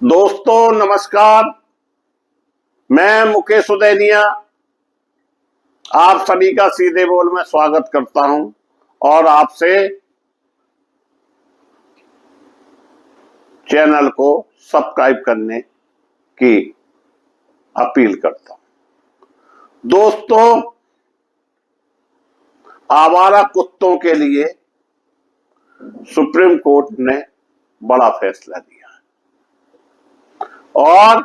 दोस्तों नमस्कार। मैं मुकेश उदैनिया आप सभी का सीधे बोल में स्वागत करता हूं और आपसे चैनल को सब्सक्राइब करने की अपील करता हूं। दोस्तों, आवारा कुत्तों के लिए सुप्रीम कोर्ट ने बड़ा फैसला दिया और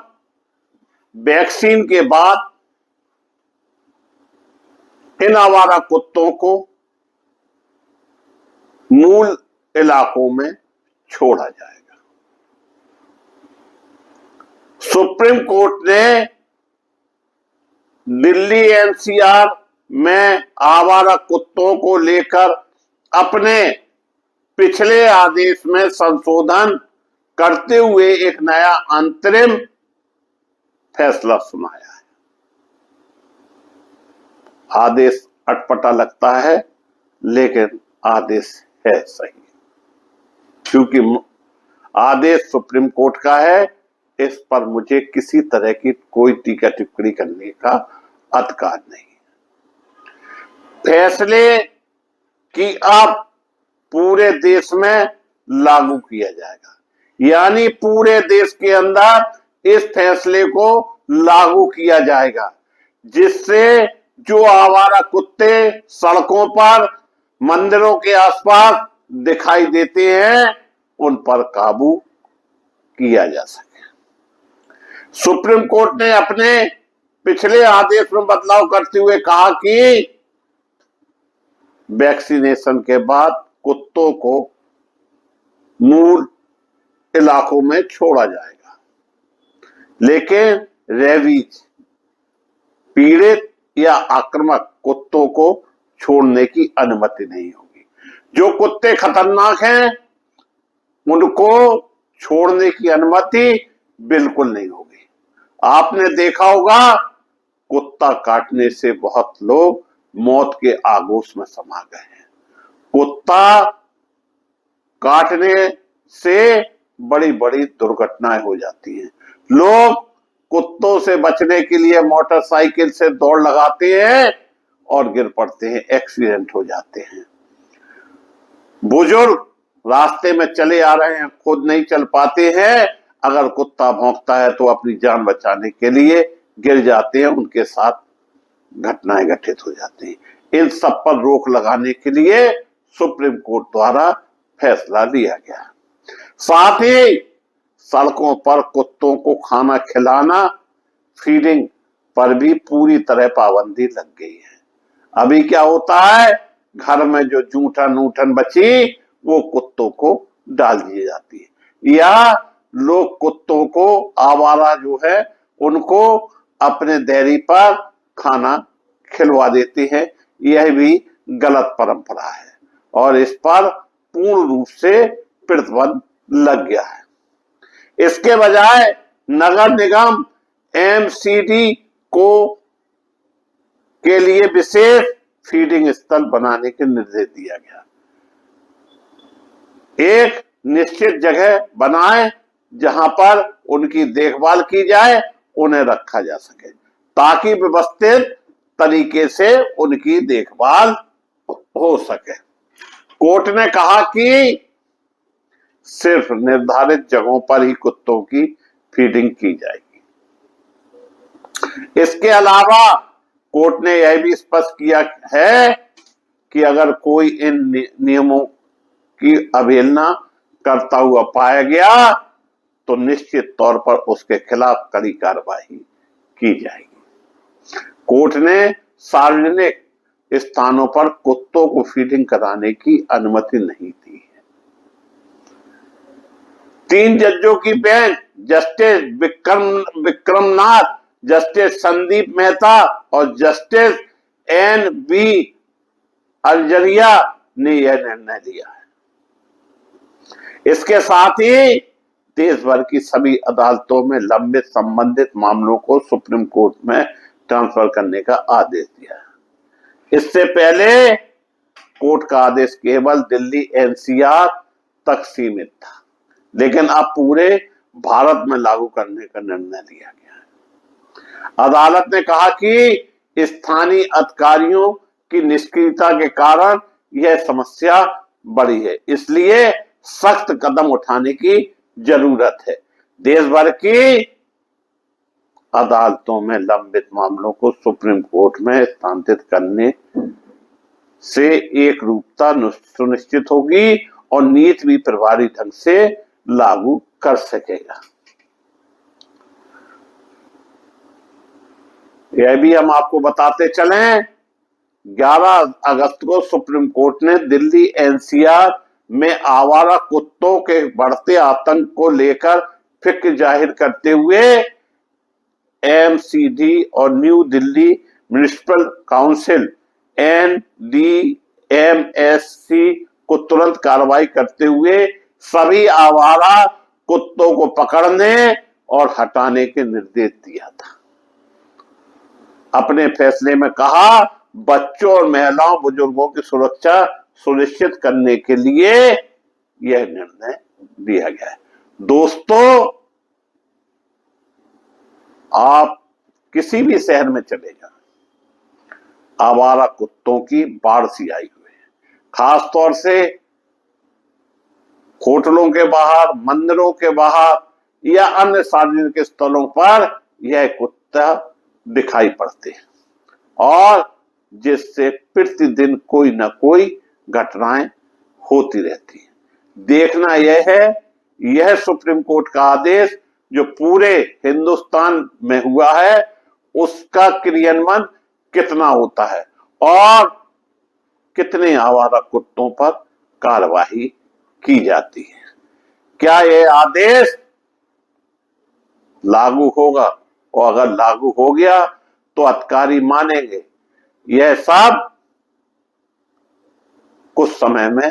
वैक्सीन के बाद इन आवारा कुत्तों को मूल इलाकों में छोड़ा जाएगा। सुप्रीम कोर्ट ने दिल्ली एनसीआर में आवारा कुत्तों को लेकर अपने पिछले आदेश में संशोधन करते हुए एक नया अंतरिम फैसला सुनाया है। आदेश अटपटा लगता है लेकिन आदेश है सही, क्योंकि आदेश सुप्रीम कोर्ट का है। इस पर मुझे किसी तरह की कोई टीका टिप्पणी करने का अधिकार नहीं। फैसले की अब पूरे देश में लागू किया जाएगा, यानी पूरे देश के अंदर इस फैसले को लागू किया जाएगा, जिससे जो आवारा कुत्ते सड़कों पर मंदिरों के आसपास दिखाई देते हैं उन पर काबू किया जा सके। सुप्रीम कोर्ट ने अपने पिछले आदेश में बदलाव करते हुए कहा कि वैक्सीनेशन के बाद कुत्तों को मूल इलाकों में छोड़ा जाएगा, लेकिन रेबीज पीड़ित या आक्रामक कुत्तों को छोड़ने की अनुमति नहीं होगी। जो कुत्ते खतरनाक हैं उनको छोड़ने की अनुमति बिल्कुल नहीं होगी। आपने देखा होगा, कुत्ता काटने से बहुत लोग मौत के आगोश में समा गए हैं। कुत्ता काटने से बड़ी बड़ी दुर्घटनाएं हो जाती हैं। लोग कुत्तों से बचने के लिए मोटरसाइकिल से दौड़ लगाते हैं और गिर पड़ते हैं, एक्सीडेंट हो जाते हैं। बुजुर्ग रास्ते में चले आ रहे हैं, खुद नहीं चल पाते हैं, अगर कुत्ता भौंकता है तो अपनी जान बचाने के लिए गिर जाते हैं, उनके साथ घटनाएं घटित हो जाती हैं। इन सब पर रोक लगाने के लिए सुप्रीम कोर्ट द्वारा फैसला लिया गया। साथ ही सड़कों पर कुत्तों को खाना खिलाना, फीडिंग पर भी पूरी तरह पाबंदी लग गई है। अभी क्या होता है, घर में जो जूठन नूठन बची वो कुत्तों को डाल दी जाती है, या लोग कुत्तों को आवारा जो है उनको अपने डेयरी पर खाना खिलवा देते हैं। यह भी गलत परंपरा है और इस पर पूर्ण रूप से प्रतिबंध लग गया है। इसके बजाय नगर निगम एमसीडी को के लिए विशेष फीडिंग स्थल बनाने के निर्देश दिया गया। एक निश्चित जगह बनाए जहां पर उनकी देखभाल की जाए, उन्हें रखा जा सके, ताकि व्यवस्थित तरीके से उनकी देखभाल हो सके। कोर्ट ने कहा कि सिर्फ निर्धारित जगहों पर ही कुत्तों की फीडिंग की जाएगी। इसके अलावा कोर्ट ने यह भी स्पष्ट किया है कि अगर कोई इन नियमों की अवहेलना करता हुआ पाया गया तो निश्चित तौर पर उसके खिलाफ कड़ी कार्रवाई की जाएगी। कोर्ट ने सार्वजनिक स्थानों पर कुत्तों को फीडिंग कराने की अनुमति नहीं दी है। 3 जजों की bench justice Vikram Nath, justice Sandeep Mehta और जस्टिस NV अजरिया ने यह निर्णय लिया है। इसके साथ ही देश भर की सभी अदालतों में लंबित संबंधित मामलों को सुप्रीम कोर्ट में ट्रांसफर करने का आदेश दिया है। इससे पहले कोर्ट का आदेश केवल दिल्ली NCR तक सीमित था, लेकिन अब पूरे भारत में लागू करने का निर्णय लिया गया है। अदालत ने कहा कि स्थानीय अधिकारियों की निष्क्रियता के कारण यह समस्या बढ़ी है, इसलिए सख्त कदम उठाने की जरूरत है। देश भर की अदालतों में लंबित मामलों को सुप्रीम कोर्ट में स्थानांतरित करने से एक रूपता सुनिश्चित होगी और नीति भी प्रभावी ढंग से लागू कर सकेगा। यह भी हम आपको बताते चलें, 11 अगस्त को सुप्रीम कोर्ट ने दिल्ली एनसीआर में आवारा कुत्तों के बढ़ते आतंक को लेकर फिक्र जाहिर करते हुए एमसीडी और new Delhi municipal council NDMSC को तुरंत कार्रवाई करते हुए सभी आवारा कुत्तों को पकड़ने और हटाने के निर्देश दिया था। अपने फैसले में कहा, बच्चों और महिलाओं बुजुर्गों की सुरक्षा सुनिश्चित करने के लिए यह निर्णय लिया गया है। दोस्तों, आप किसी भी शहर में चले जाएं, आवारा कुत्तों की बाढ़ सी आई हुई है। खास तौर से होटलों के बाहर, मंदिरों के बाहर या अन्य सार्वजनिक स्थलों पर यह कुत्ता दिखाई पड़ते हैं और जिससे प्रतिदिन कोई न कोई घटनाएं होती रहती हैं। देखना यह है, यह सुप्रीम कोर्ट का आदेश जो पूरे हिंदुस्तान में हुआ है उसका क्रियान्वयन कितना होता है और कितने आवारा कुत्तों पर कार्रवाई की जाती है। क्या यह आदेश लागू होगा? और अगर लागू हो गया तो अधिकारी मानेंगे? यह सब कुछ समय में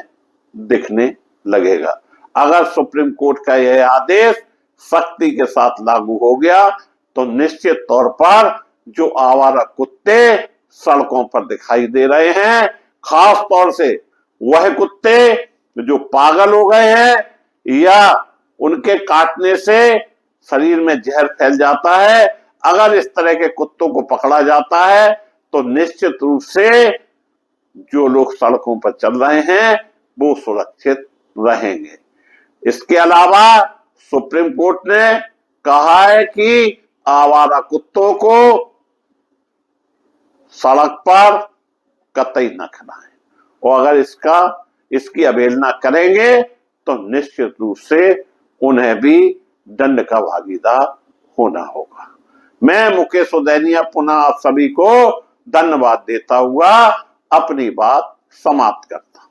दिखने लगेगा। अगर सुप्रीम कोर्ट का यह आदेश सख्ती के साथ लागू हो गया तो निश्चित तौर पर जो आवारा कुत्ते सड़कों पर दिखाई दे रहे हैं, खास तौर से वह कुत्ते जो पागल हो गए हैं या उनके काटने से शरीर में जहर फैल जाता है, अगर इस तरह के कुत्तों को पकड़ा जाता है तो निश्चित रूप से जो लोग सड़कों पर चल रहे हैं वो सुरक्षित रहेंगे। इसके अलावा सुप्रीम कोर्ट ने कहा है कि आवारा कुत्तों को सड़क पर कतई न खिलाएं और अगर इसकी अवहेलना करेंगे तो निश्चित रूप से उन्हें भी दंड का भागीदार होना होगा। मैं मुकेश उदैनिया पुनः आप सभी को धन्यवाद देता हुआ अपनी बात समाप्त करता हूं।